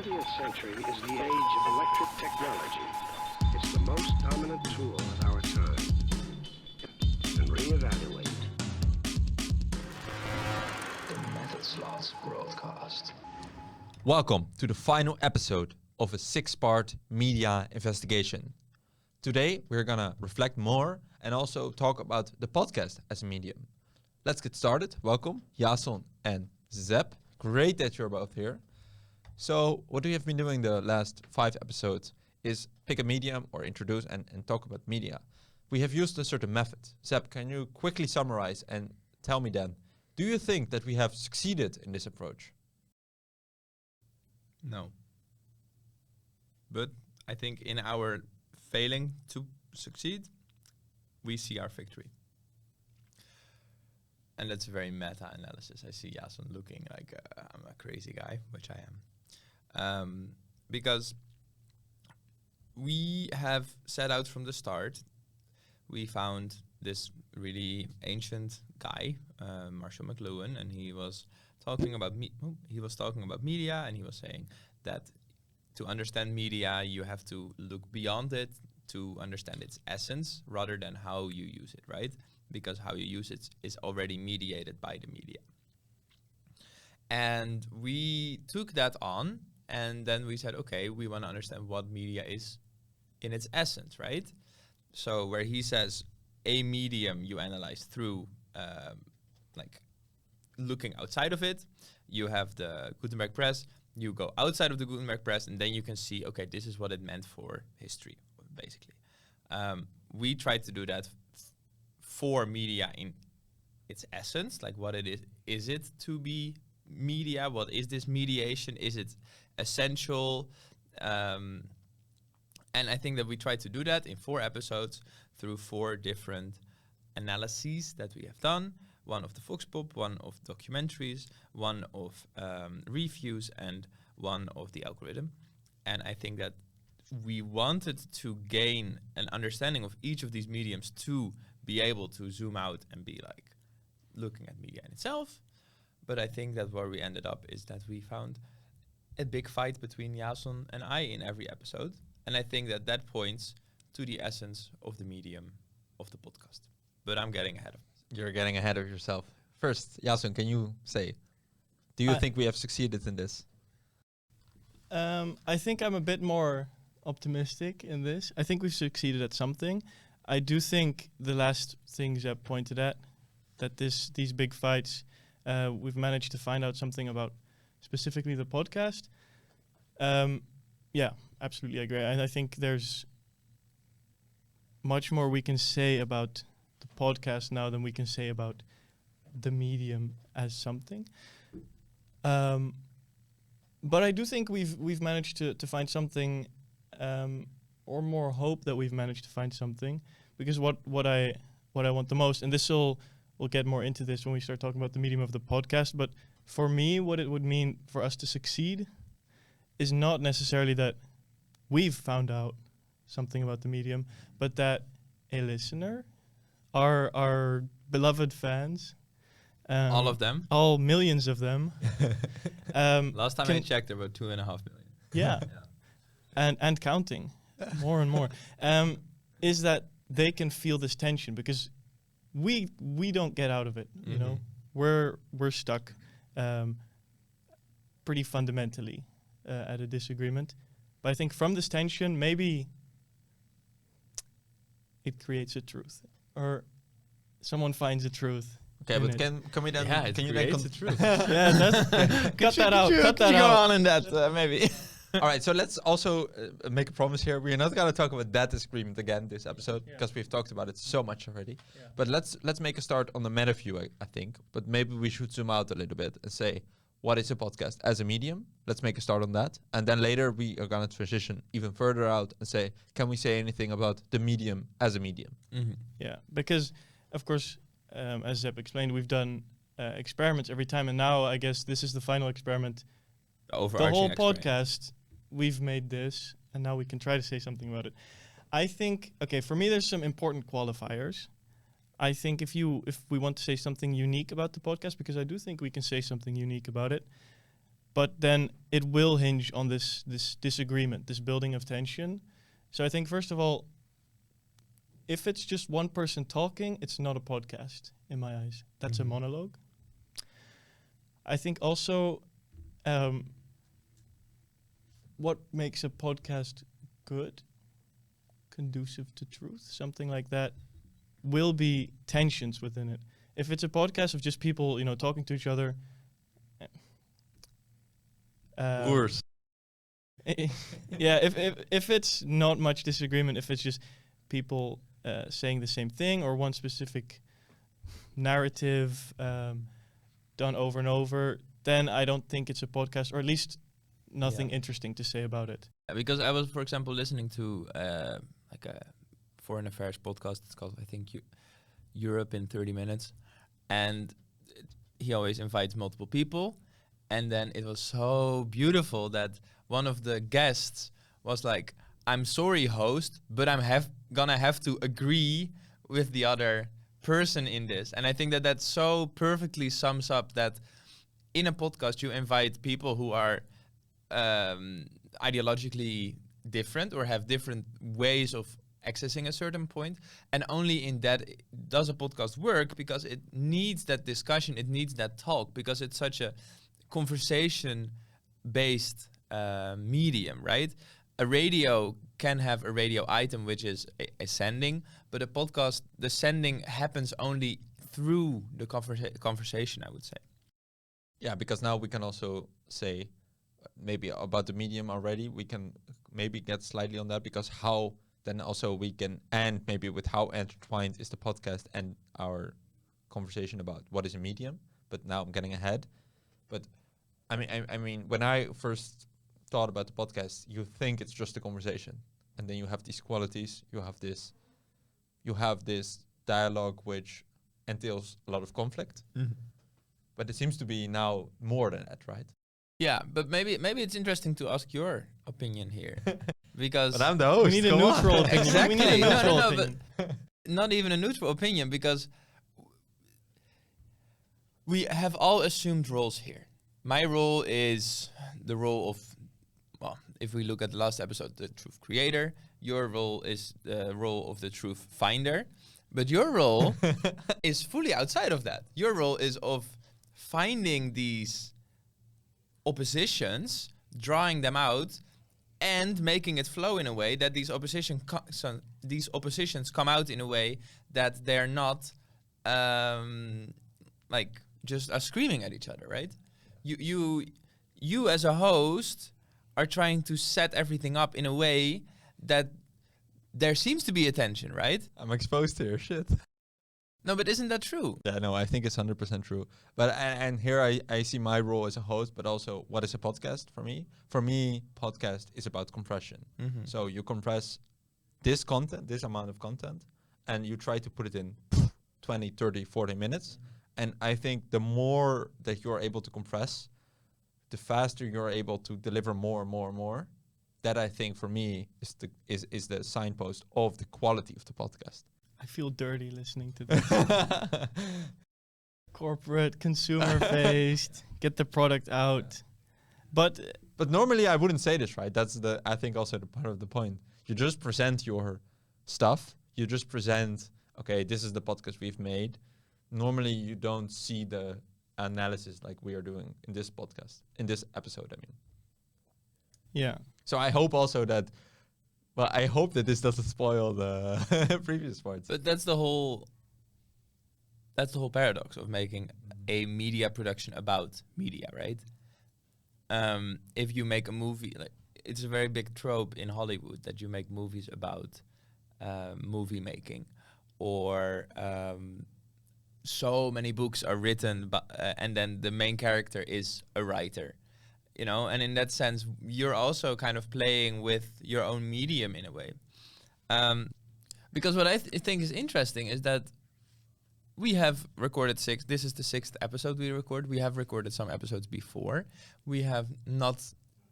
20th century is the age of electric technology. It's the most dominant tool of our time. And reevaluate. The Metal Sluts broadcast. Welcome to the final episode of a 6-part media investigation. Today we're gonna reflect more and also talk about the podcast as a medium. Let's get started. Welcome, Jason and Zep. Great that you're both here. So what we have been doing the last 5 episodes is pick a medium or introduce and talk about media. We have used a certain method. Zep, can you quickly summarize and tell me then, do you think that we have succeeded in this approach? No. But I think in our failing to succeed, we see our victory. And that's a very meta-analysis. I see Jason looking like I'm a crazy guy, which I am. Because we have set out from the start, we found this really ancient guy, Marshall McLuhan, and he was talking about media, and he was saying that to understand media, you have to look beyond it to understand its essence rather than how you use it, right? Because how you use it is already mediated by the media. And we took that on, and then we said, okay, we want to understand what media is in its essence, right? So where he says a medium you analyze through like looking outside of it, you have the Gutenberg press, you go outside of the Gutenberg press, and then you can see, okay, this is what it meant for history, basically. We tried to do that for media in its essence, like what it is. Is it to be media? What is this mediation? Is it essential? And I think that we tried to do that in 4 episodes through 4 different analyses that we have done. One of the Vox Pop, one of documentaries, one of reviews, and one of the algorithm. And I think that we wanted to gain an understanding of each of these mediums to be able to zoom out and be like looking at media in itself. But I think that where we ended up is that we found a big fight between Jason and I in every episode. And I think that that points to the essence of the medium of the podcast. But I'm getting ahead of it. You're getting ahead of yourself. First, Jason, can you say, do you think we have succeeded in this? I think I'm a bit more optimistic in this. I think we've succeeded at something. I do think the last things that pointed at, that these big fights, we've managed to find out something about specifically the podcast. Yeah, absolutely agree. And I think there's much more we can say about the podcast now than we can say about the medium as something. But I do think we've managed to find something, or more hope that we've managed to find something, because what I want the most, and we'll get more into this when we start talking about the medium of the podcast, but for me, what it would mean for us to succeed is not necessarily that we've found out something about the medium, but that a listener, our beloved fans, All of them? all millions of them, Last time I checked, there were 2.5 million. yeah, and counting, more and more, is that they can feel this tension, because we don't get out of it. You know, we're stuck pretty fundamentally at a disagreement. But I think from this tension, maybe it creates a truth, or someone finds a truth. Okay, but can we then? Yeah, can you creates then? the truth. Yeah, cut that out. Cut that Go out. on in that maybe. All right, so let's also make a promise here. We're not gonna talk about that disagreement again this episode, because we've talked about it so much already. Yeah. But let's make a start on the meta view, I think. But maybe we should zoom out a little bit and say, what is a podcast as a medium? Let's make a start on that. And then later we are gonna transition even further out and say, can we say anything about the medium as a medium? Yeah, because of course, as Zeb explained, we've done experiments every time, and now I guess this is the final experiment. The whole podcast, we've made this, and now we can try to say something about it. I think, okay, for me, there's some important qualifiers. I think if we want to say something unique about the podcast, because I do think we can say something unique about it, but then it will hinge on this disagreement, this building of tension. So I think, first of all, if it's just one person talking, it's not a podcast in my eyes. That's a monologue. I think also what makes a podcast good, conducive to truth, something like that, will be tensions within it. If it's a podcast of just people, talking to each other, Worse. yeah, if it's not much disagreement, if it's just people saying the same thing or one specific narrative done over and over, then I don't think it's a podcast, or at least nothing interesting to say about it. Because I was, for example, listening to like a foreign affairs podcast. It's called, I think, Europe in 30 Minutes. And he always invites multiple people. And then it was so beautiful that one of the guests was like, "I'm sorry, host, but I'm gonna have to agree with the other person in this." And I think that so perfectly sums up that in a podcast you invite people who are ideologically different or have different ways of accessing a certain point, and only in that does a podcast work, because it needs that discussion, it needs that talk, because it's such a conversation-based medium, right? A radio can have a radio item which is a sending, but a podcast, the sending happens only through the conversation, I would say. Yeah, because now we can also say maybe about the medium already. We can maybe get slightly on that, because how then also we can, and maybe with how intertwined is the podcast and our conversation about what is a medium. But now I'm getting ahead. But I mean, when I first thought about the podcast, you think it's just a conversation, and then you have these qualities, you have this dialogue which entails a lot of conflict. But it seems to be now more than that, right? Yeah, but maybe it's interesting to ask your opinion here, because But I'm the host. We need a come on. neutral opinion. exactly. We need a neutral no, opinion. but not even a neutral opinion, because we have all assumed roles here. My role is the role of, well, if we look at the last episode, the truth creator. Your role is the role of the truth finder. But your role is fully outside of that. Your role is of finding these oppositions, drawing them out, and making it flow in a way that these oppositions come out in a way that they're not like just screaming at each other, right? You as a host are trying to set everything up in a way that there seems to be a tension, right? I'm exposed here, shit. No, but isn't that true? Yeah, no, I think it's 100% true. But and here I see my role as a host, but also what is a podcast for me? For me, podcast is about compression. So you compress this content, this amount of content, and you try to put it in 20, 30, 40 minutes. And I think the more that you're able to compress, the faster you're able to deliver more and more and more. That, I think, for me is the signpost of the quality of the podcast. I feel dirty listening to this. Corporate, consumer-based, get the product out. But normally I wouldn't say this, right? That's I think also the part of the point. You just present your stuff. You just present, okay, this is the podcast we've made. Normally you don't see the analysis like we are doing in this podcast, in this episode, I mean. yeah. So I hope also that, well, I hope that this doesn't spoil the previous parts. But that's the whole paradox of making a media production about media, right? If you make a movie, like, it's a very big trope in Hollywood that you make movies about movie making, or so many books are written, and then the main character is a writer. And in that sense, you're also kind of playing with your own medium in a way. Because what I think is interesting is that we have recorded this is the 6th episode we record. We have recorded some episodes before. We have not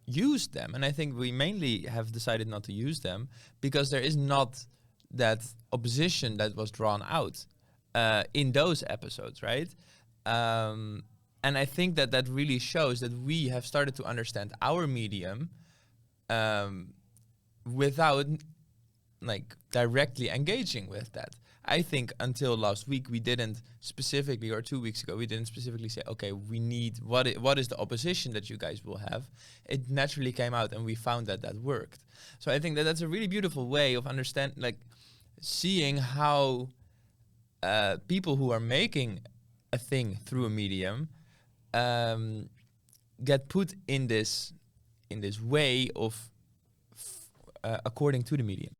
used them. And I think we mainly have decided not to use them because there is not that opposition that was drawn out in those episodes, right? And I think that that really shows that we have started to understand our medium without like directly engaging with that. I think until last week we didn't specifically, or 2 weeks ago, we didn't specifically say, okay, we need, what is the opposition that you guys will have? It naturally came out and we found that that worked. So I think that that's a really beautiful way of seeing how people who are making a thing through a medium get put in this way of according to the medium.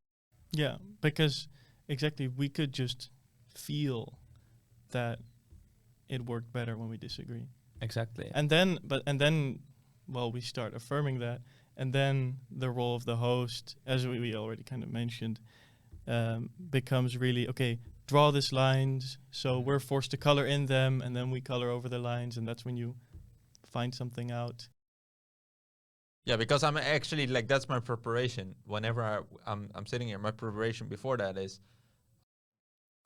Yeah, because exactly, we could just feel that it worked better when we disagree. Exactly. And then, well, we start affirming that. And then the role of the host, as we already kind of mentioned, becomes really, okay, draw these lines. So we're forced to color in them, and then we color over the lines. And that's when you find something out. Yeah, because I'm actually like, that's my preparation. Whenever I'm sitting here, my preparation before that is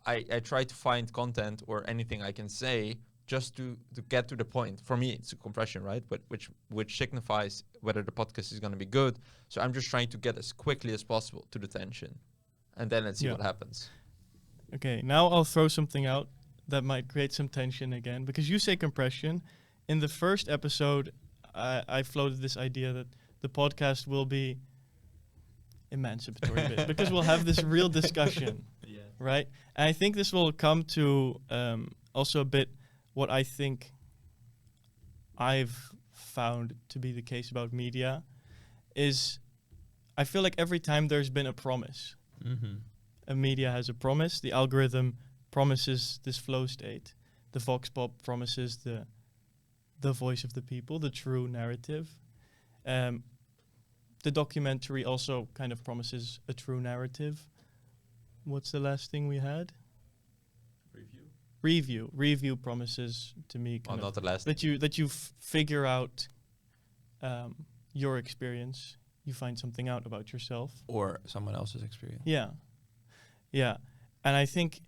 I try to find content or anything I can say just to get to the point. For me, it's a compression, right? But which signifies whether the podcast is going to be good. So I'm just trying to get as quickly as possible to the tension, and then let's see what happens. Okay, now I'll throw something out that might create some tension again, because you say compression. In the first episode, I floated this idea that the podcast will be emancipatory a bit, because we'll have this real discussion, right? And I think this will come to also a bit what I think I've found to be the case about media is I feel like every time there's been a promise, a media has a promise, the algorithm promises this flow state, the Vox Pop promises the voice of the people, the true narrative. The documentary also kind of promises a true narrative. What's the last thing we had? Review promises to me kind of not the last that you figure out your experience. You find something out about yourself Or someone else's experience. Yeah. And I think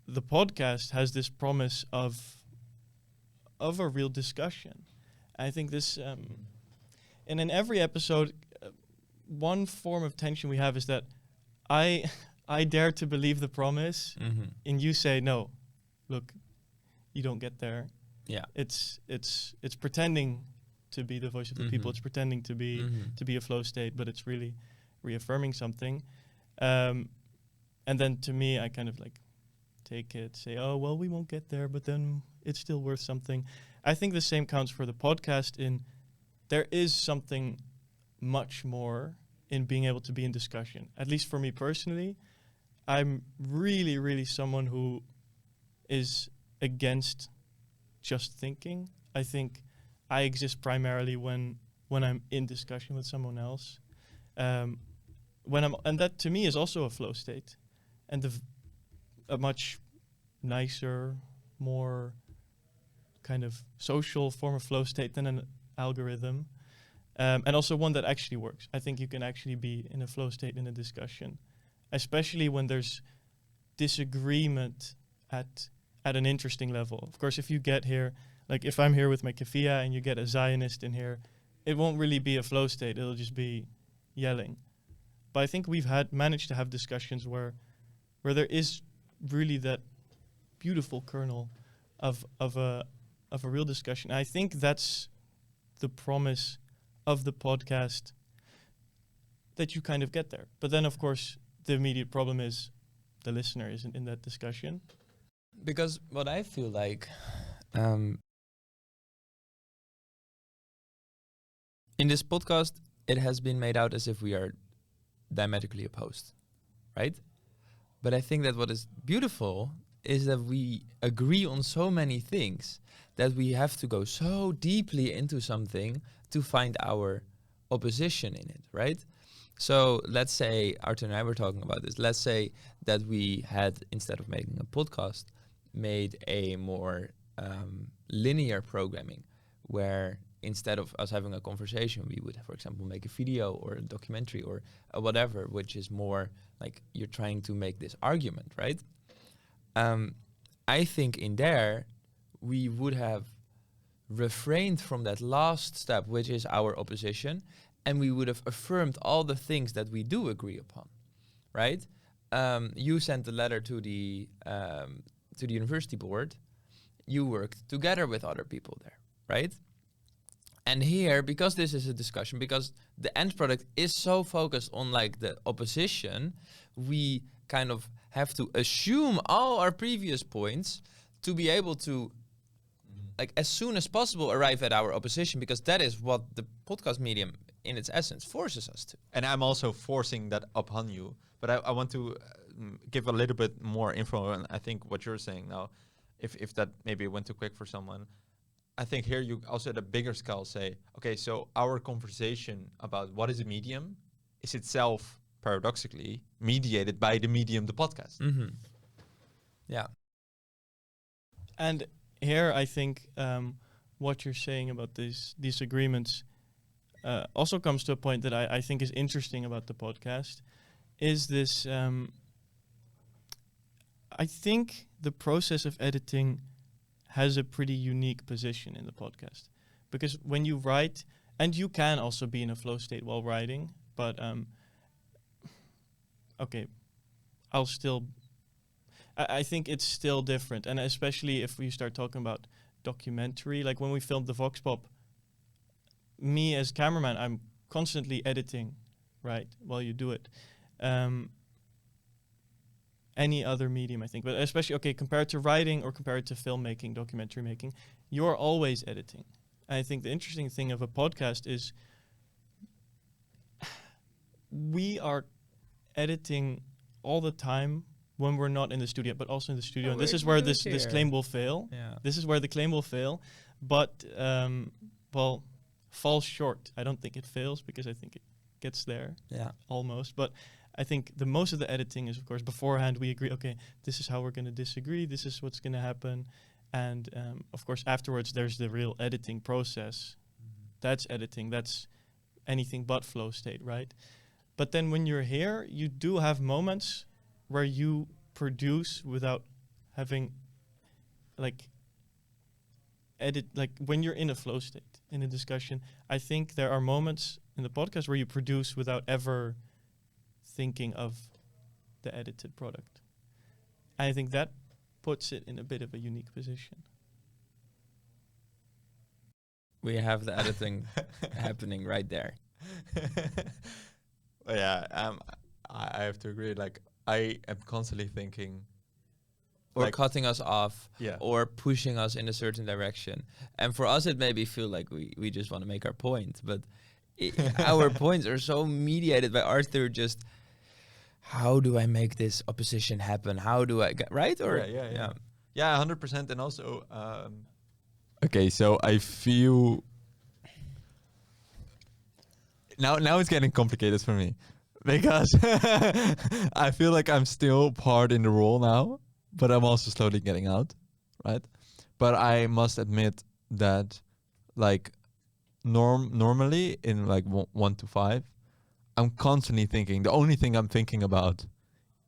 the podcast has this promise of a real discussion. I think this, and in every episode, one form of tension we have is that I dare to believe the promise, and you say no. Look, you don't get there. Yeah. It's pretending to be the voice of the people. It's pretending to be a flow state, but it's really reaffirming something. And then to me, I kind of like take it, say, oh, well, we won't get there, but then it's still worth something. I think the same counts for the podcast in there is something much more in being able to be in discussion. At least for me personally, I'm really, really someone who is against just thinking. I think I exist primarily when I'm in discussion with someone else. And that to me is also a flow state, and a much nicer, more kind of social form of flow state than an algorithm, and also one that actually works. I think you can actually be in a flow state in a discussion, especially when there's disagreement at an interesting level. Of course, if you get here, like if I'm here with my kafia and you get a Zionist in here, it won't really be a flow state. It'll just be yelling. But I think we've managed to have discussions where there is really that beautiful kernel of a real discussion. I think that's the promise of the podcast, that you kind of get there. But then, of course, the immediate problem is the listener isn't in that discussion. Because what I feel like in this podcast, it has been made out as if we are diametrically opposed, right? But I think that what is beautiful is that we agree on so many things that we have to go so deeply into something to find our opposition in it, right? So let's say, Arthur and I were talking about this, let's say that we had, instead of making a podcast, made a more linear programming, where instead of us having a conversation, we would, for example, make a video or a documentary or whatever, which is more like you're trying to make this argument, right? I think in there, we would have refrained from that last step, which is our opposition, and we would have affirmed all the things that we do agree upon, right? You sent a letter to the university board. You worked together with other people there, right? And here, because this is a discussion, because the end product is so focused on like the opposition, we kind of have to assume all our previous points to be able to, like, as soon as possible arrive at our opposition, because that is what the podcast medium in its essence forces us to. And I'm also forcing that upon you, but I want to give a little bit more info on I think what you're saying now. If that maybe went too quick for someone, I think here you also at a bigger scale say, okay, so our conversation about what is a medium is itself paradoxically mediated by the medium, the podcast. Mm-hmm. Yeah. And here, I think what you're saying about these agreements also comes to a point that I think is interesting about the podcast. Is this? I think the process of editing has a pretty unique position in the podcast, because when you write, and you can also be in a flow state while writing, but okay, I think it's still different, and especially if we start talking about documentary, like when we filmed the Vox Pop, me as cameraman, I'm constantly editing, right, while you do it. Any other medium, I think, but especially, okay, compared to writing or compared to filmmaking, documentary making, you're always editing. And I think the interesting thing of a podcast is we are editing all the time when we're not in the studio, but also in the studio. And this is where this claim will fail. Yeah. This is where the claim will fail, but, well, falls short. I don't think it fails because I think it gets there. Yeah. Almost. But I think the most of the editing is, of course, beforehand we agree, okay, this is how we're going to disagree, this is what's going to happen. And, of course, afterwards there's the real editing process. That's editing. That's anything but flow state, right? But then when you're here, you do have moments where you produce without having, like, when you're in a flow state, in a discussion. I think there are moments in the podcast where you produce without ever thinking of the edited product. I think that puts it in a bit of a unique position. We have the editing happening right there. Yeah, I have to agree. Like, I am constantly thinking, Or like, cutting us off, yeah, or pushing us in a certain direction. And for us, it maybe feel like we just want to make our point, but our points are so mediated by Arthur. Just how do I make this opposition happen? How do I get right? Or yeah, 100%. And also, okay, so I feel now it's getting complicated for me because I feel like I'm still part in the role now, but I'm also slowly getting out, right? But I must admit that, like, normally in like 1 to 5, I'm constantly thinking, the only thing I'm thinking about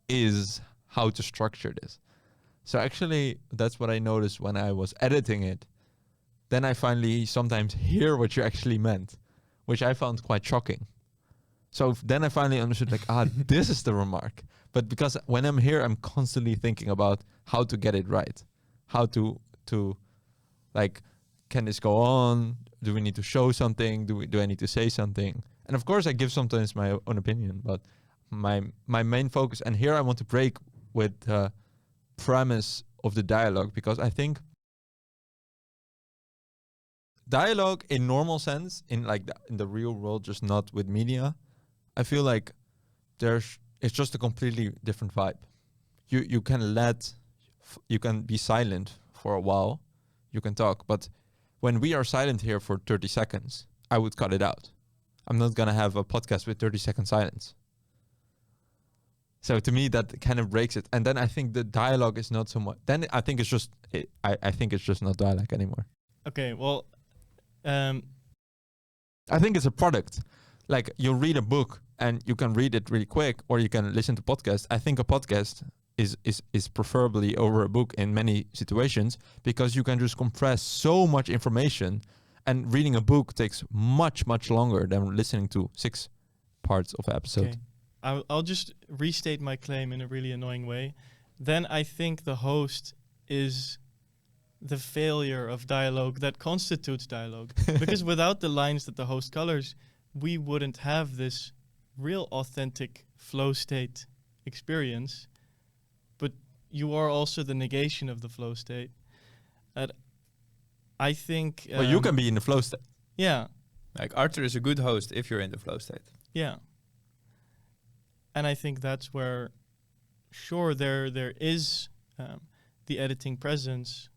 is how to structure this. So actually, that's what I noticed when I was editing it. Then I finally sometimes hear what you actually meant, which I found quite shocking. So then I finally understood, like, this is the remark. But because when I'm here, I'm constantly thinking about how to get it right. How to like, can this go on? Do we need to show something? Do I need to say something? And of course, I give sometimes my own opinion, but my main focus, and here I want to break with the premise of the dialogue, because I think dialogue in normal sense, in like in the real world, just not with media, I feel like it's just a completely different vibe. You can be silent for a while, you can talk, but when we are silent here for 30 seconds, I would cut it out. I'm not gonna have a podcast with 30-second silence. So to me, that kind of breaks it. And then I think the dialogue is not so much. Then I think it's just I think it's just not dialogue anymore. Okay, well, I think it's a product. Like, you read a book and you can read it really quick, or you can listen to podcast. I think a podcast is preferably over a book in many situations, because you can just compress so much information, and reading a book takes much longer than listening to 6 parts of an episode. Okay. I'll just restate my claim in a really annoying way. Then I think the host is the failure of dialogue that constitutes dialogue. Because without the lines that the host colors, we wouldn't have this real authentic flow state experience. But you are also the negation of the flow state. I think... Well, you can be in the flow state. Yeah. Like Arthur is a good host if you're in the flow state. Yeah. And I think that's where, sure, there is the editing presence,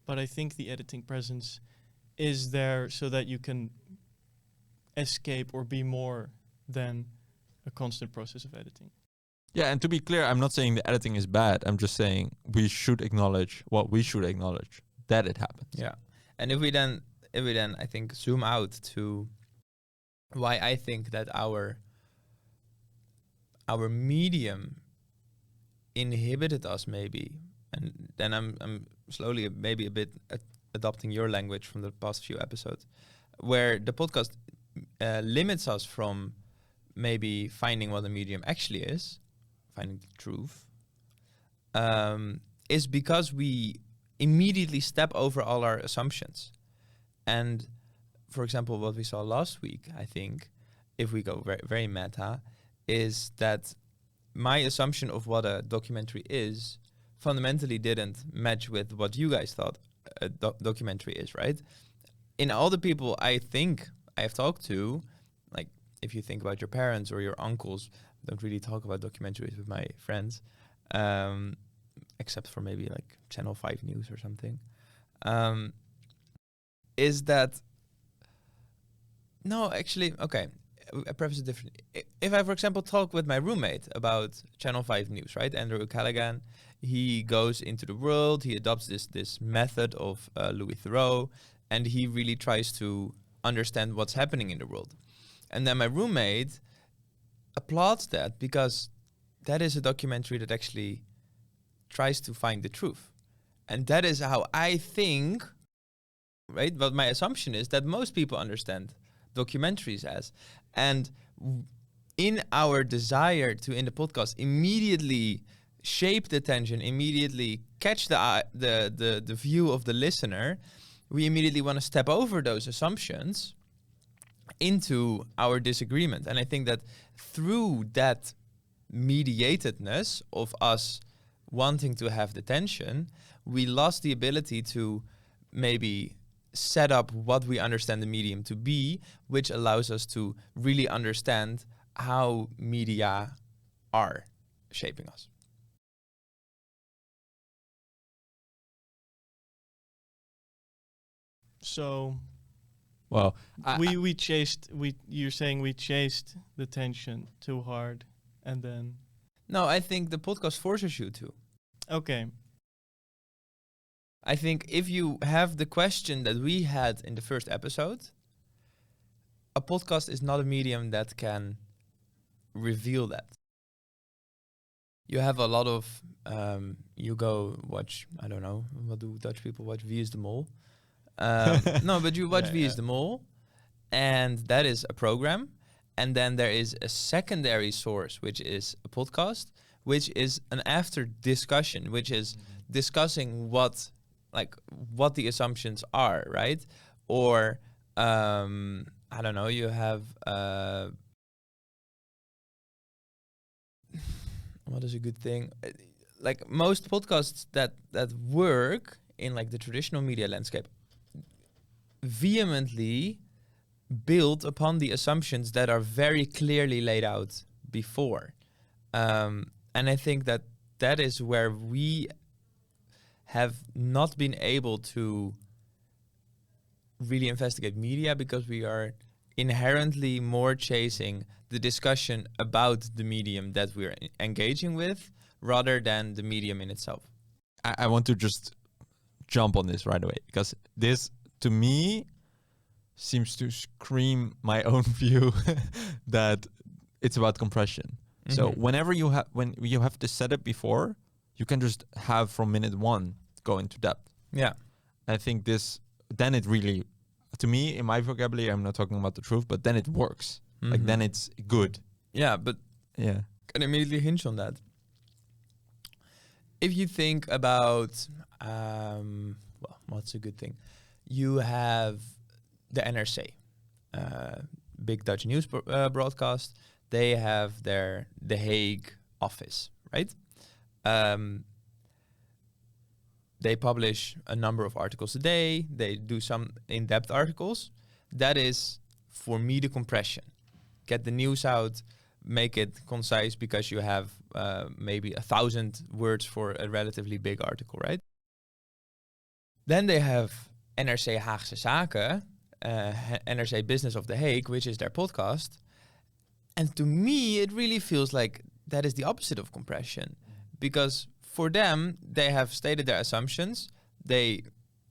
but I think the editing presence is there so that you can escape or be more than a constant process of editing. Yeah, and to be clear, I'm not saying the editing is bad. I'm just saying we should acknowledge what we should acknowledge, that it happens. Yeah. And if we then I think zoom out to why I think that our medium inhibited us maybe, and then I'm slowly maybe a bit adopting your language from the past few episodes, where the podcast limits us from maybe finding what a medium actually is, finding the truth, is because we immediately step over all our assumptions. And for example, what we saw last week, I think, if we go very, very meta, is that my assumption of what a documentary is fundamentally didn't match with what you guys thought a documentary is, right? In all the people I think I have talked to, like if you think about your parents or your uncles, don't really talk about documentaries with my friends, except for maybe like Channel 5 News or something, is that... No, actually, okay. I preface it differently. If I, for example, talk with my roommate about Channel 5 News, right? Andrew Callaghan, he goes into the world, he adopts this method of Louis Theroux, and he really tries to understand what's happening in the world. And then my roommate applauds that because that is a documentary that actually tries to find the truth. And that is how I think, right? But my assumption is that most people understand documentaries as. And in our desire to, in the podcast, immediately shape the tension, immediately catch the view of the listener, we immediately want to step over those assumptions into our disagreement. And I think that through that mediatedness of us wanting to have the tension, we lost the ability to maybe set up what we understand the medium to be, which allows us to really understand how media are shaping us. So Well, you're saying we chased the tension too hard, and then... No, I think the podcast forces you to. Okay. I think if you have the question that we had in the first episode, a podcast is not a medium that can reveal that. You have a lot of, you go watch, I don't know, what do Dutch people watch? Wie is de Mol? No, but you watch Wie is de Mol, and that is a program. And then there is a secondary source, which is a podcast, which is an after discussion, which is discussing what the assumptions are, right? Or, I don't know, you have, what is a good thing? Like most podcasts that work in like the traditional media landscape vehemently build upon the assumptions that are very clearly laid out before. And I think that is where we have not been able to really investigate media, because we are inherently more chasing the discussion about the medium that we're engaging with rather than the medium in itself. I want to just jump on this right away, because this, to me, seems to scream my own view that it's about compression. So Mhm. whenever when you have this setup before, you can just have from minute one go into depth. Yeah. I think then it really, to me, in my vocabulary, I'm not talking about the truth, but then it works. Like then it's good. Yeah, but Yeah. can immediately hinge on that. If you think about, well, what's a good thing? You have the NRC, big Dutch news broadcast. They have their The Hague office, right? They publish a number of articles a day. They do some in-depth articles. That is, for me, the compression. Get the news out, make it concise because you have maybe 1,000 words for a relatively big article, right? Then they have NRC Haagse Zaken, NRC Business of The Hague, which is their podcast. And to me, it really feels like that is the opposite of compression. Because for them, they have stated their assumptions. There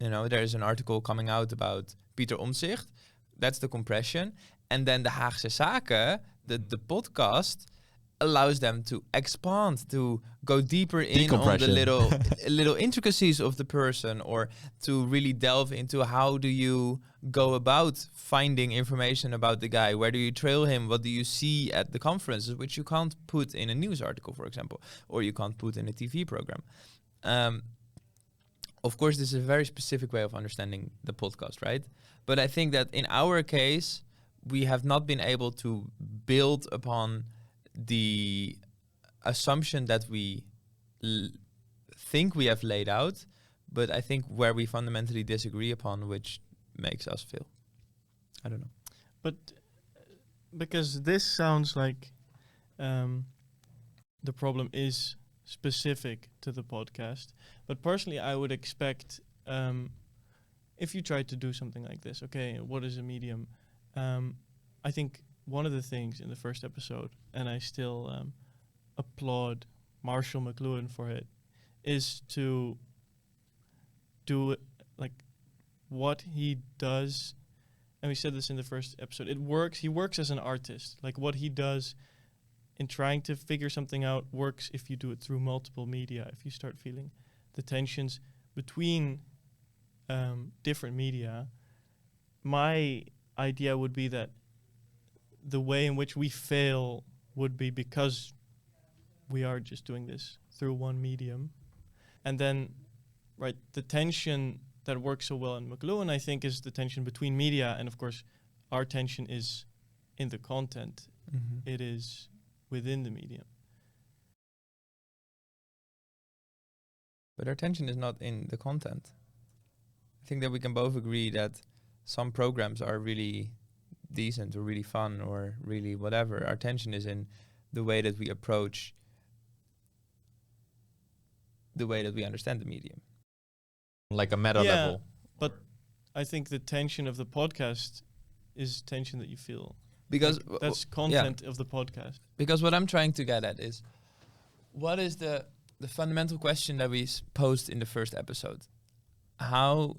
is an article coming out about Pieter Omtzigt. That's the compression. And then the Haagse Zaken, the podcast, allows them to expand, to go deeper in on the little intricacies of the person, or to really delve into how do you go about finding information about the guy, where do you trail him, what do you see at the conferences, which you can't put in a news article, for example, or you can't put in a TV program. Of course, this is a very specific way of understanding the podcast, right? But I think that in our case, we have not been able to build upon the assumption that we think we have laid out, but I think where we fundamentally disagree upon, which makes us fail. I don't know. But because this sounds like the problem is specific to the podcast, but personally I would expect if you try to do something like this, okay, what is a medium? I think one of the things in the first episode, and I still applaud Marshall McLuhan for it, is to do it like what he does. And we said this in the first episode. It works. He works as an artist. Like what he does in trying to figure something out works if you do it through multiple media. If you start feeling the tensions between different media, my idea would be that the way in which we fail would be because we are just doing this through one medium. And then, right, the tension that works so well in McLuhan, I think, is the tension between media. And of course, our tension is in the content. Mm-hmm. It is within the medium. But our tension is not in the content. I think that we can both agree that some programs are really decent or really fun or really whatever. Our tension is in the way that we approach, the way that we understand the medium. Like a meta level. But I think the tension of the podcast is tension that you feel. Because like that's content of the podcast. Because what I'm trying to get at is, what is the fundamental question that we posed in the first episode? How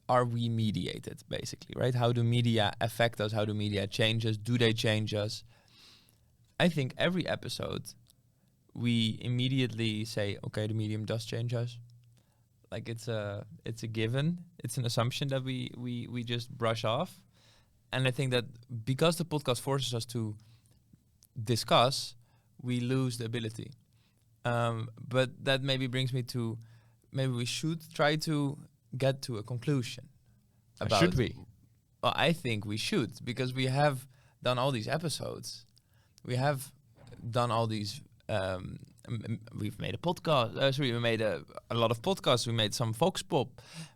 are we mediated, basically, right? How do media affect us? How do media change us? Do they change us? I think every episode we immediately say, okay, the medium does change us. Like it's a given. It's an assumption that we just brush off. And I think that because the podcast forces us to discuss, we lose the ability. But that maybe brings me to, maybe we should try to get to a conclusion. Should we? Well, I think we should, because we have done all these episodes. We have done all these, we've made a podcast, we made a lot of podcasts, we made some Vox Pop,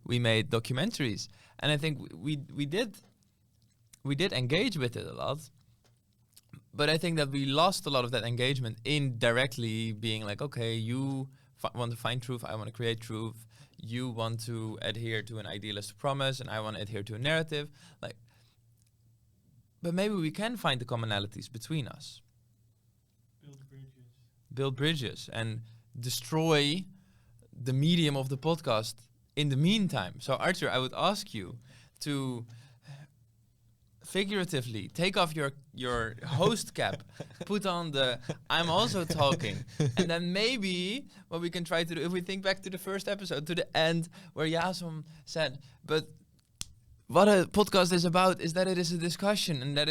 we made documentaries. And I think we did engage with it a lot. But I think that we lost a lot of that engagement in directly being like, okay, you want to find truth, I want to create truth. You want to adhere to an idealist promise, and I want to adhere to a narrative. Like, but maybe we can find the commonalities between us. Build bridges and destroy the medium of the podcast in the meantime. So Arthur, I would ask you to figuratively, take off your host cap, put on the I'm also talking, and then maybe what we can try to do, if we think back to the first episode, to the end, where Yasom said, but what a podcast is about is that it is a discussion, and that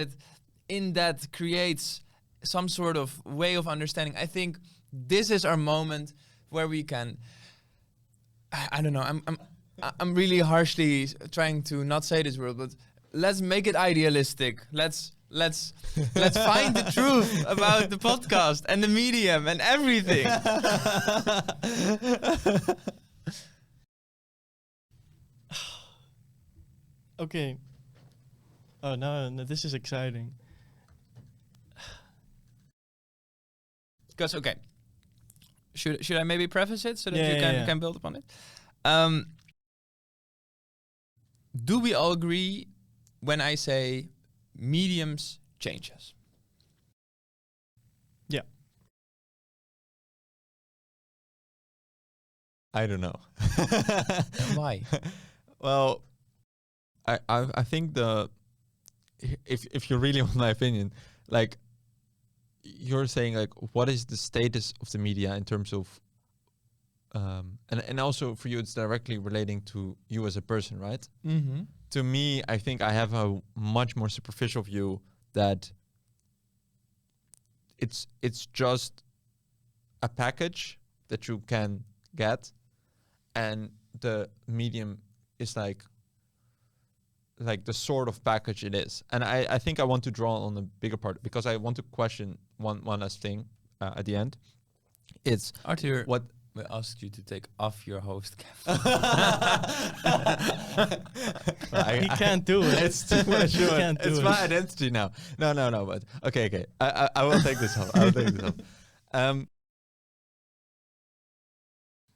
that creates some sort of way of understanding. I think this is our moment where we can, I don't know, I'm really harshly trying to not say this word, but let's make it idealistic. Let's find the truth about the podcast and the medium and everything. Okay. Oh no, this is exciting. Because okay, should I maybe preface it so that Yeah, you yeah. can build upon it? Do we all agree when I say mediums change us? Yeah. I don't know. And why? Well, I think if you really want my opinion, like you're saying, like what is the status of the media in terms of and also for you it's directly relating to you as a person, right? Mm-hmm. To me, I think I have a much more superficial view that it's just a package that you can get, and the medium is like the sort of package it is. And I think I want to draw on the bigger part because I want to question one last thing at the end. It's Arthur, what we asked you to take off your host cap. He can't do it. It's too much. He can't do It's it. my identity now. No. But okay. I will take this off. I will take this off.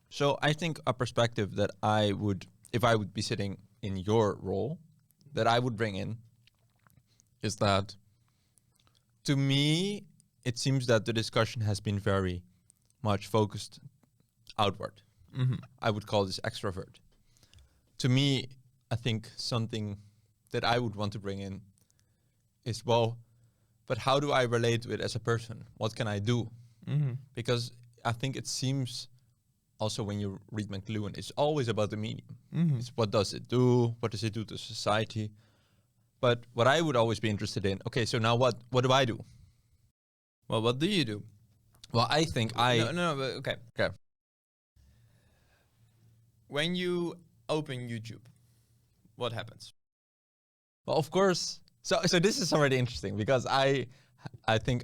So I think a perspective that I would, if I would be sitting in your role, that I would bring in is that to me, it seems that the discussion has been very much focused outward. Mm-hmm. I would call this extrovert. To me, I think something that I would want to bring in is, well, but how do I relate to it as a person? What can I do? Mm-hmm. Because I think it seems also when you read McLuhan, it's always about the medium. Mm-hmm. It's what does it do? What does it do to society? But what I would always be interested in, okay, so now what do I do? Well, what do you do? Well, I think No, but okay. Okay. When you open YouTube, what happens? Well, of course. So this is already interesting because I think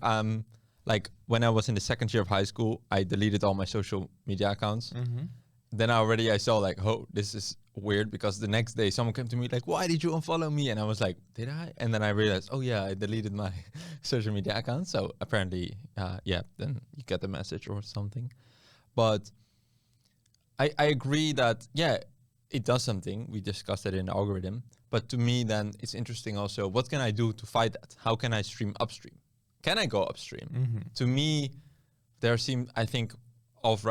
like when I was in the second year of high school, I deleted all my social media accounts. Mm-hmm. Then I saw like, oh, this is weird because the next day someone came to me like, why did you unfollow me? And I was like, did I? And then I realized, oh yeah, I deleted my social media account. So apparently, then you get the message or something. But I agree that, yeah, it does something. We discussed it in the algorithm. But to me, then it's interesting also, what can I do to fight that? How can I stream upstream? Can I go upstream? Mm-hmm. To me, I think, off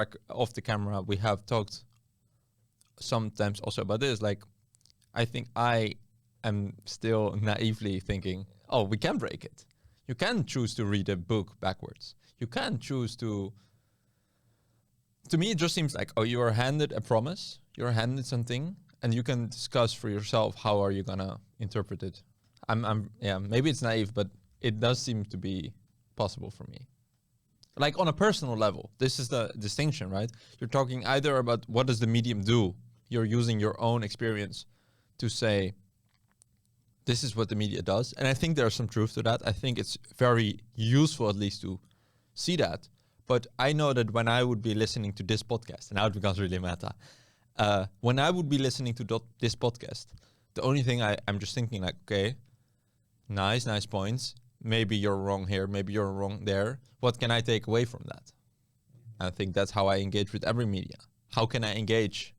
the camera, we have talked sometimes also about this. Like, I think I am still naively thinking, oh, we can break it. You can choose to read a book backwards. You can choose to me, it just seems like, oh, you are handed a promise, you're handed something, and you can discuss for yourself how are you gonna interpret it. Maybe it's naive, but it does seem to be possible for me. Like on a personal level, this is the distinction, right? You're talking either about what does the medium do? You're using your own experience to say, this is what the media does. And I think there's some truth to that. I think it's very useful at least to see that. But I know that when I would be listening to this podcast, and now it becomes really meta, when I would be listening to this podcast, the only thing I'm just thinking like, okay, nice points. Maybe you're wrong here, maybe you're wrong there. What can I take away from that? I think that's how I engage with every media. How can I engage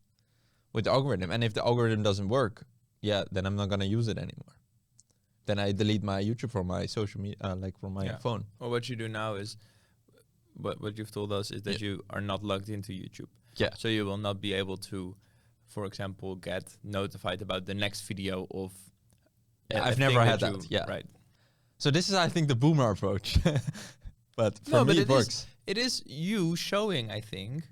with the algorithm? And if the algorithm doesn't work, then I'm not going to use it anymore. Then I delete my YouTube from my social media, like from my phone. Well, what you do now is, what you've told us is that you are not logged into YouTube. Yeah. So you will not be able to, for example, get notified about the next video of Yeah, a I've thing never had that. you- Yeah. Right. So this is, I think, the boomer approach. But for No, me, but it works. It is you showing, I think,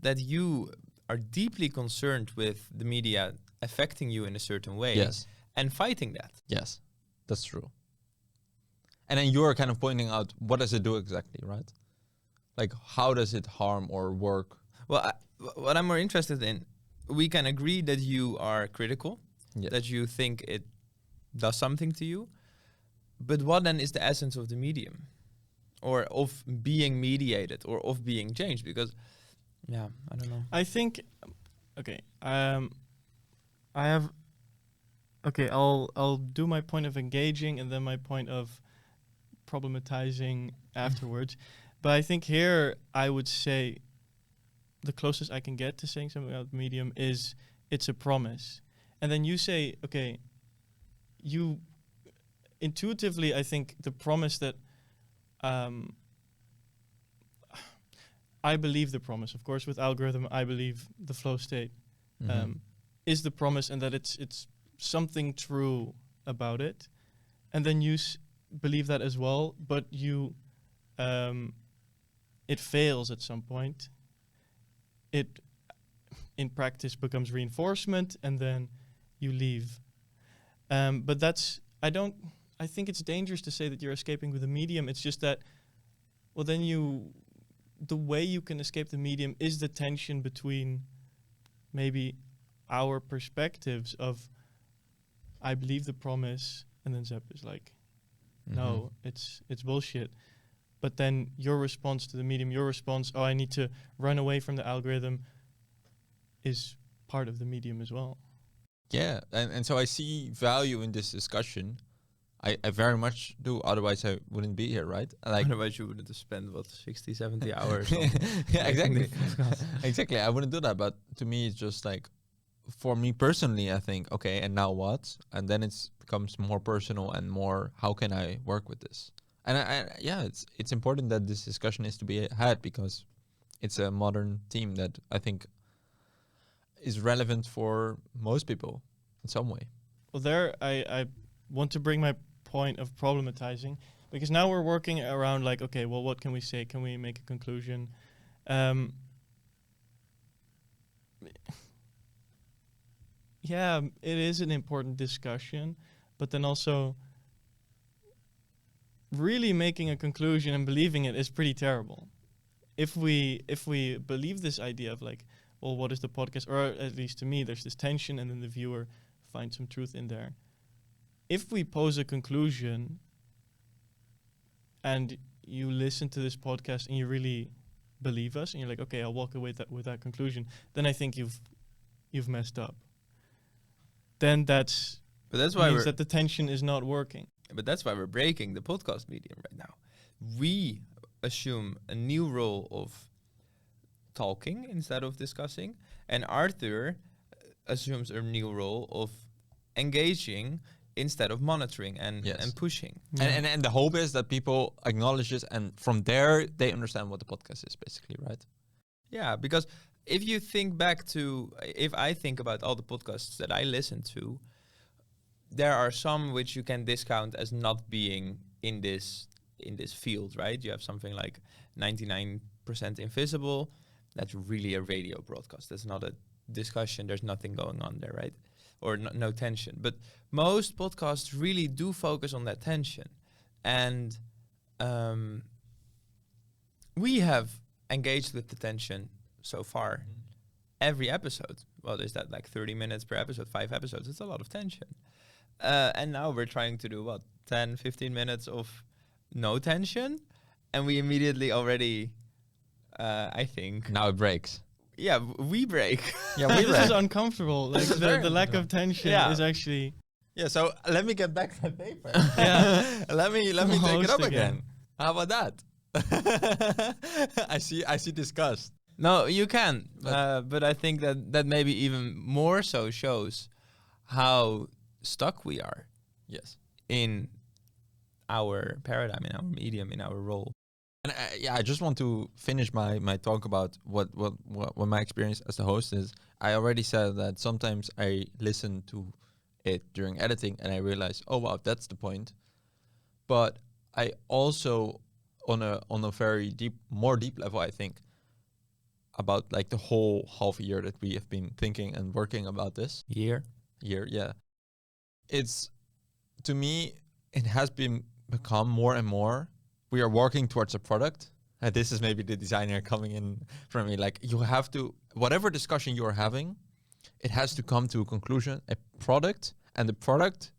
that you are deeply concerned with the media affecting you in a certain way. Yes. And fighting that. Yes, that's true. And then you're kind of pointing out, what does it do exactly, right? Like, how does it harm or work? Well, what I'm more interested in, we can agree that you are critical, Yeah. that you think it does something to you. But what then is the essence of the medium? Or of being mediated or of being changed? Because, yeah, I don't know. I think, okay, I have, okay, I'll do my point of engaging and then my point of problematizing afterwards. But I think here I would say the closest I can get to saying something about medium is it's a promise. And then you say, okay, you intuitively, I think the promise that I believe the promise, of course, with algorithm, I believe the flow state is the promise, and that it's something true about it. And then you believe that as well, but you it fails at some point. It in practice becomes reinforcement, and then you leave. But that's I think it's dangerous to say that you're escaping with the medium. It's just that, well, then the way you can escape the medium is the tension between maybe our perspectives of, I believe the promise, and then Zep is like, no, it's bullshit. But then your response to the medium, your response, oh, I need to run away from the algorithm, is part of the medium as well. Yeah, and so I see value in this discussion. I very much do, otherwise I wouldn't be here, right? Like, Otherwise you wouldn't have spent, 60, 70 hours on yeah, exactly. making the podcast. Exactly, I wouldn't do that, but to me it's just like, for me personally, I think, okay, and now what? And then it becomes more personal and more, how can I work with this? And yeah, it's important that this discussion is to be had, because it's a modern theme that I think is relevant for most people in some way. Well, there I want to bring my point of problematizing, because now we're working around like, okay, well, what can we say? Can we make a conclusion? Yeah, it is an important discussion, but then also really making a conclusion and believing it is pretty terrible. If we believe this idea of like, well, what is the podcast? Or at least to me, there's this tension, and then the viewer finds some truth in there. If we pose a conclusion and you listen to this podcast and you really believe us and you're like, okay, I'll walk away with that conclusion, then I think you've messed up. Then But that's why means that the tension is not working. But that's why we're breaking the podcast medium right now. We assume a new role of talking instead of discussing, and Arthur assumes a new role of engaging instead of monitoring and pushing. Yeah. And the hope is that people acknowledge this, and from there they understand what the podcast is, basically, right? Yeah, because if you think back to, if I think about all the podcasts that I listen to, there are some which you can discount as not being in this field, right? You have something like 99% Invisible. That's really a radio broadcast. That's not a discussion. There's nothing going on there, right? Or no tension. But most podcasts really do focus on that tension. And we have engaged with the tension so far. Every episode. Well, is that like 30 minutes per episode, 5 episodes? It's a lot of tension. And now we're trying to do, 10, 15 minutes of no tension? And we immediately already, I think... Now it breaks. Yeah, we break. Yeah, This is uncomfortable. Like the lack of tension Yeah. is actually... Yeah, so let me get back to the paper. Yeah. let me take it up Host again. How about that? I see disgust. No, you can. But I think that maybe even more so shows how stuck we are. Yes. In our paradigm, in our medium, in our role. And I just want to finish my talk about what my experience as the host is. I already said that sometimes I listen to it during editing, and I realized, oh wow, that's the point. But I also, on a very more deep level, I think about like the whole half a year that we have been thinking and working about this Year. year. Yeah, it's, to me, it has become more and more. We are working towards a product. And this is maybe the designer coming in from me. Like, you have to, whatever discussion you are having, it has to come to a conclusion, a product, and the product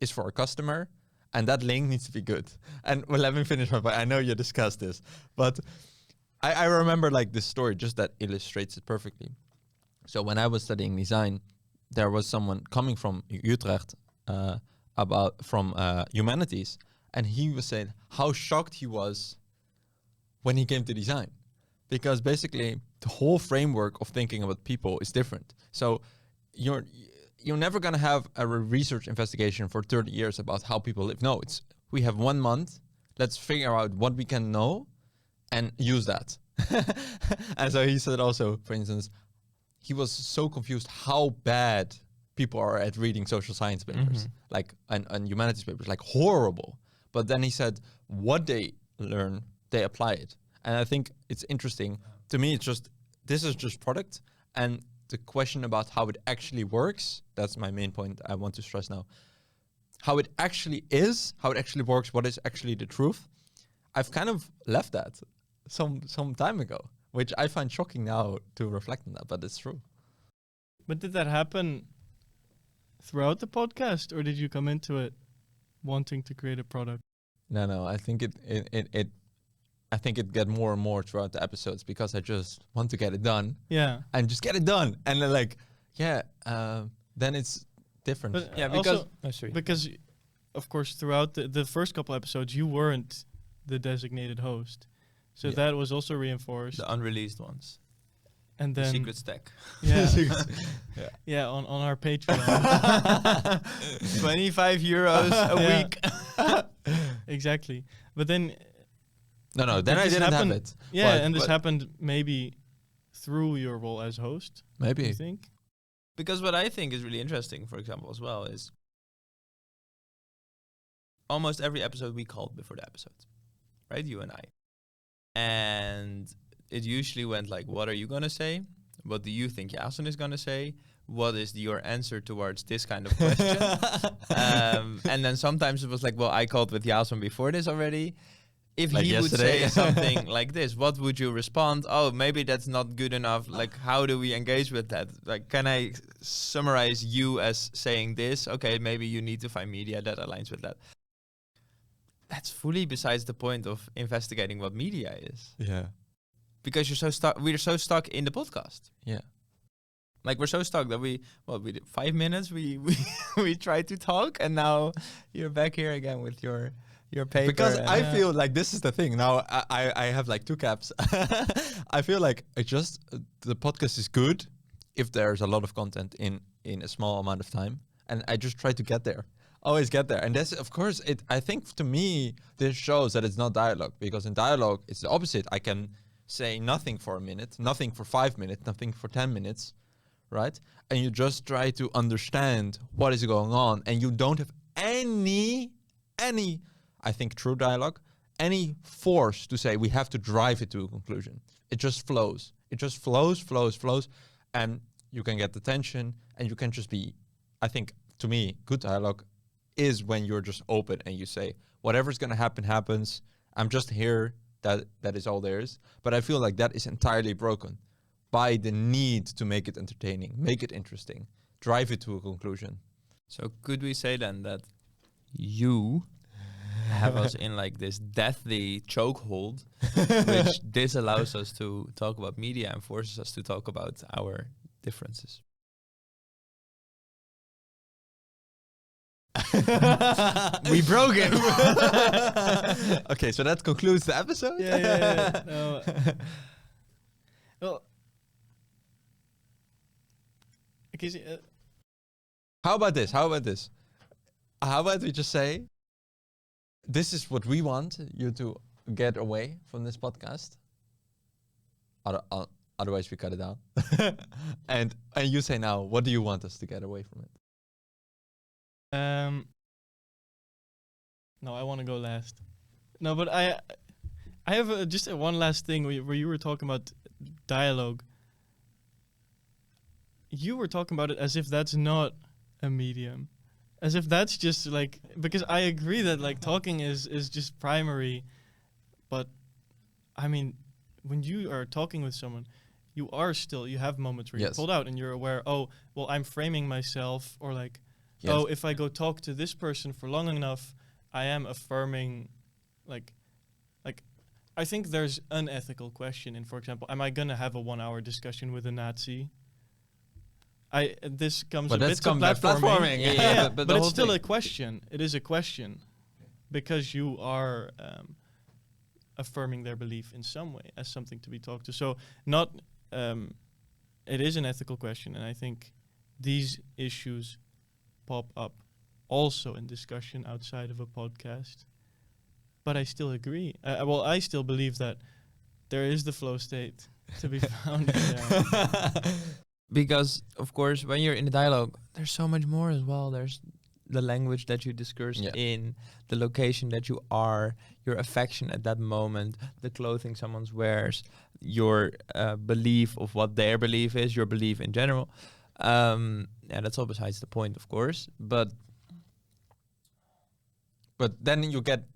is for a customer, and that link needs to be good. And well, let me finish my point. I know you discussed this, but I remember like this story just that illustrates it perfectly. So when I was studying design, there was someone coming from Utrecht from humanities, and he was saying how shocked he was when he came to design, because basically the whole framework of thinking about people is different. So you're never gonna have a research investigation for 30 years about how people live. No, it's, we have 1 month. Let's figure out what we can know and use that. And so he said also, for instance, he was so confused how bad people are at reading social science papers, like and humanities papers, like horrible. But then he said, what they learn, they apply it. And I think it's interesting. To me, it's just, this is just product. And the question about how it actually works, that's my main point I want to stress now. How it actually is, how it actually works, what is actually the truth, I've kind of left that some time ago, which I find shocking now to reflect on that, but it's true. But did that happen throughout the podcast, or did you come into it wanting to create a product? No, I think I think it get more and more throughout the episodes, because I just want to get it done. Yeah. And just get it done. And then like, then it's different. But Yeah, because because of course throughout the first couple episodes you weren't the designated host. So that was also reinforced. the unreleased ones. And The then secret stack. yeah, on our Patreon. 25 euros a week. Exactly. But then No, then I this didn't have happened- it. yeah, But- and this but happened maybe through your role as host, Maybe. you think? Because what I think is really interesting, for example, as well, is almost every episode we called before the episode, right? You and I. And it usually went like, what are you going to say? What do you think Jason is going to say? What is your answer towards this kind of question? And then sometimes it was like, well, I called with Jason before this already. If Like he would yesterday. say something like this, what would you respond? Oh, maybe that's not good enough. Like, how do we engage with that? Like, can I summarize you as saying this? Okay, maybe you need to find media that aligns with that. That's fully besides the point of investigating what media is. Yeah. Because we're so stuck in the podcast. Yeah. Like, we're so stuck that we did 5 minutes, we we tried to talk, and now you're back here again with your paper. Because and- I feel like this is the thing. Now I have like 2 caps. I feel like the podcast is good if there's a lot of content in a small amount of time, and I just try to get there. Always get there. And that's, of course, I think to me this shows that it's not dialogue, because in dialogue it's the opposite. I can say nothing for a minute, nothing for 5 minutes, nothing for 10 minutes, right? And you just try to understand what is going on, and you don't have any I think true dialogue, any force to say we have to drive it to a conclusion. It just flows. It just flows, and you can get the tension, and you can just be, I think, to me, good dialogue is when you're just open and you say, whatever's going to happen, happens. I'm just here. That is all there is. But I feel like that is entirely broken by the need to make it entertaining, make it interesting, drive it to a conclusion. So could we say then that you have us in like this deathly chokehold, which disallows us to talk about media and forces us to talk about our differences? We broke it. Okay, so that concludes the episode. Yeah. No. Well, okay. How about this? How about we just say, this is what we want you to get away from this podcast. Otherwise, we cut it out. And you say now, what do you want us to get away from it? No, I want to go last. No, but I have just one last thing where you were talking about dialogue. You were talking about it as if that's not a medium, as if that's just like, because I agree that like talking is just primary, but I mean, when you are talking with someone, you have moments where Yes. you pulled out and you're aware, oh, well, I'm framing myself, or like, Yes. oh, if I go talk to this person for long enough, I am affirming, like, I think there's an ethical question in, for example, am I gonna have a 1 hour discussion with a Nazi? This comes But a that's bit to come back platforming. Yeah, but but the it's whole still thing. a question. It is a question, because you are affirming their belief in some way as something to be talked to. So not, it is an ethical question, and I think these issues pop up also in discussion outside of a podcast. But I still agree. Well, I still believe that there is the flow state to be found in there. Because, of course, when you're in a dialogue, there's so much more as well. There's the language that you discuss Yeah. in, the location that you are, your affection at that moment, the clothing someone wears, your belief of what their belief is, your belief in general. Yeah, that's all besides the point, of course. But then you get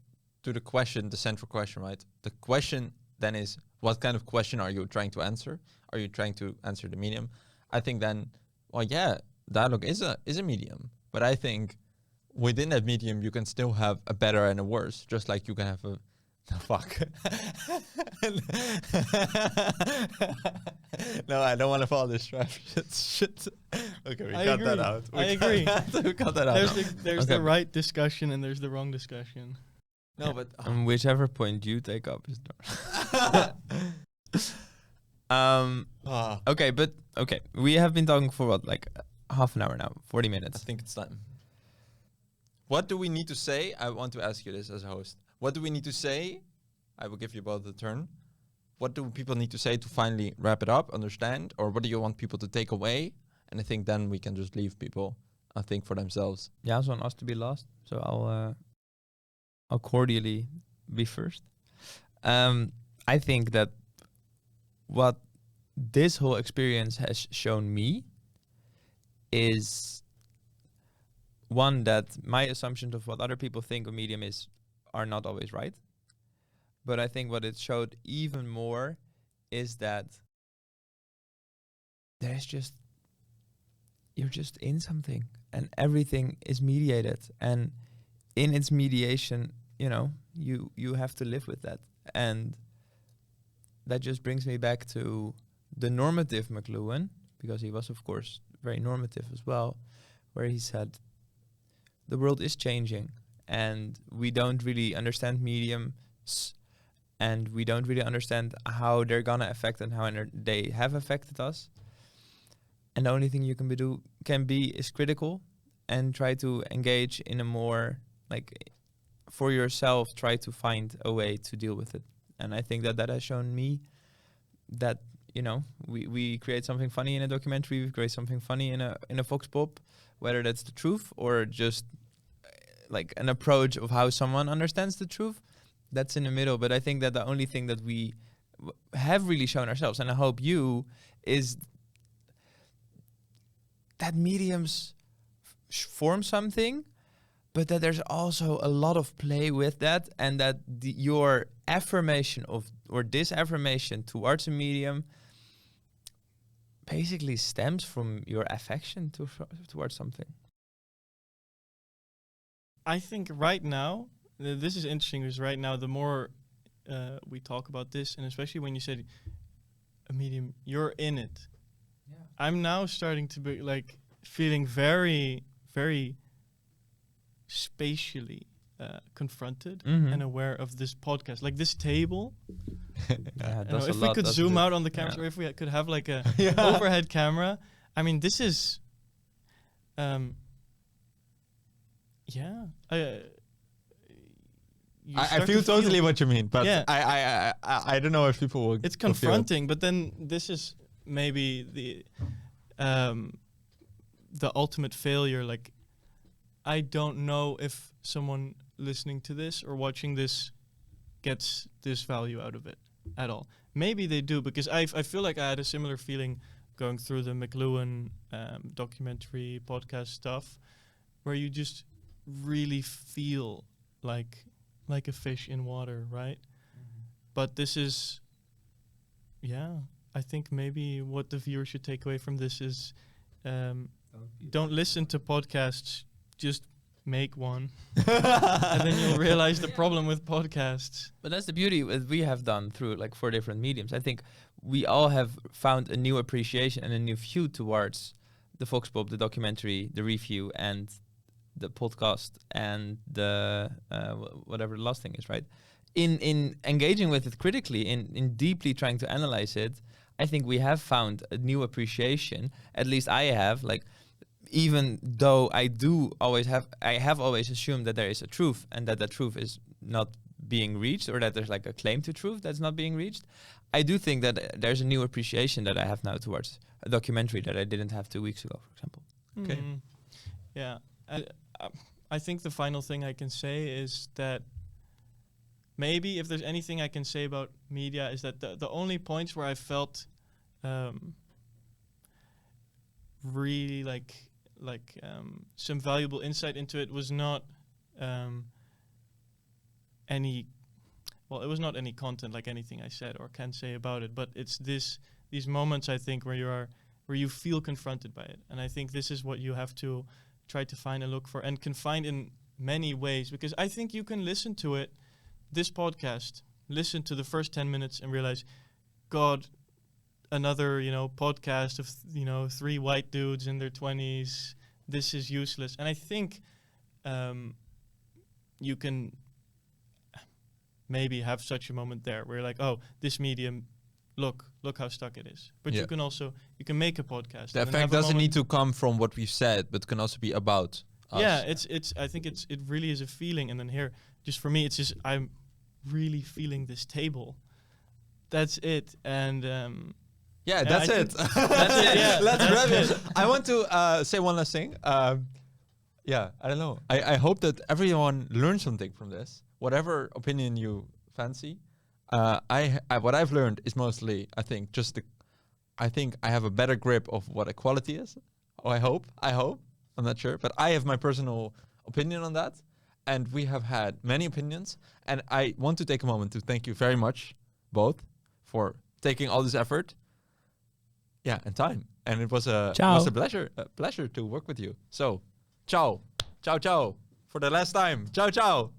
to the question, the central question, right? The question then is, what kind of question are you trying to answer? Are you trying to answer the medium? I think then, well, yeah, dialogue is a medium, but I think within that medium you can still have a better and a worse, just like you can have a fuck. No, I don't want to follow this trap. Shit. Okay, we I cut that agree. out. I agree. We cut that out. There's Okay. the right discussion and there's the wrong discussion. No, but whichever point you take up is okay, we have been talking for what, like half an hour now, 40 I minutes. think it's time. What do we need to say? I want to ask you this as a host. What do we need to say? I will give you both the turn. What do people need to say to finally wrap it up, understand? Or what do you want people to take away? And I think then we can just leave people, I think, for themselves. Jason asked to be last, so I'll cordially be first. I think that what this whole experience has shown me is, one, that my assumptions of what other people think a medium is are not always right. But I think what it showed even more is that you're just in something, and everything is mediated, and in its mediation, you have to live with that. And that just brings me back to the normative McLuhan, because he was, of course, very normative as well, where he said, the world is changing, and we don't really understand mediums, and we don't really understand how they're gonna affect and how they have affected us. And the only thing you can be is critical, and try to engage in a more, like, for yourself, try to find a way to deal with it. And I think that has shown me that, we create something funny in a documentary, we create something funny in a Vox Pop, whether that's the truth or just like an approach of how someone understands the truth, that's in the middle. But I think that the only thing that we have really shown ourselves, and I hope you, is that mediums form something, but that there's also a lot of play with that, and that your affirmation of or disaffirmation towards a medium basically stems from your affection towards something. I think right now, this is interesting, because right now the more we talk about this, and especially when you said a medium, you're in it. Yeah. I'm now starting to be like feeling very, very spatially confronted and aware of this podcast, like this table. If we could zoom out on the camera, or if we could have like a overhead camera, I mean, this is, I feel totally what you mean, but I don't know if people will. It's confronting, but then this is maybe the ultimate failure, like I don't know if someone listening to this or watching this gets this value out of it at all. Maybe they do, because I feel like I had a similar feeling going through the McLuhan documentary podcast stuff, where you just really feel like a fish in water, right? But this is, I think maybe what the viewer should take away from this is don't listen to podcasts, just make one. And then you'll realize the problem with podcasts. But that's the beauty that we have done through like 4 different mediums. I think we all have found a new appreciation and a new view towards the Vox Pop, the documentary, the review, and the podcast, and the whatever the last thing is, right? In engaging with it critically, in deeply trying to analyze it, I think we have found a new appreciation. At least I have, like, even though I have always assumed that there is a truth and that truth is not being reached, or that there's like a claim to truth that's not being reached. I do think that there's a new appreciation that I have now towards a documentary that I didn't have 2 weeks ago, for example. Okay. Yeah. I think the final thing I can say is that maybe if there's anything I can say about media is that the only points where I felt really like some valuable insight into it was not any content, like anything I said or can say about it, but it's these moments, I think, where you feel confronted by it. And I think this is what you have to try to find and look for, and can find in many ways, because I think you can listen to it, this podcast, listen to the first 10 minutes and realize, God, another, podcast of, 3 white dudes in their 20s. This is useless. And I think you can maybe have such a moment there where you're like, oh, this medium, look how stuck it is. But you can make a podcast. The effect doesn't need to come from what we've said, but can also be about us. Yeah, I think it really is a feeling. And then here, just for me, it's just, I'm really feeling this table. That's it. And that's it. That's it. Yeah, Let's wrap it. I want to say one last thing. I don't know. I hope that everyone learned something from this, whatever opinion you fancy. What I've learned is mostly, I think I have a better grip of what equality is. I hope. I'm not sure, but I have my personal opinion on that. And we have had many opinions. And I want to take a moment to thank you very much, both, for taking all this effort. Yeah, and time. And it was a pleasure to work with you. So, ciao. Ciao, ciao. For the last time. Ciao, ciao.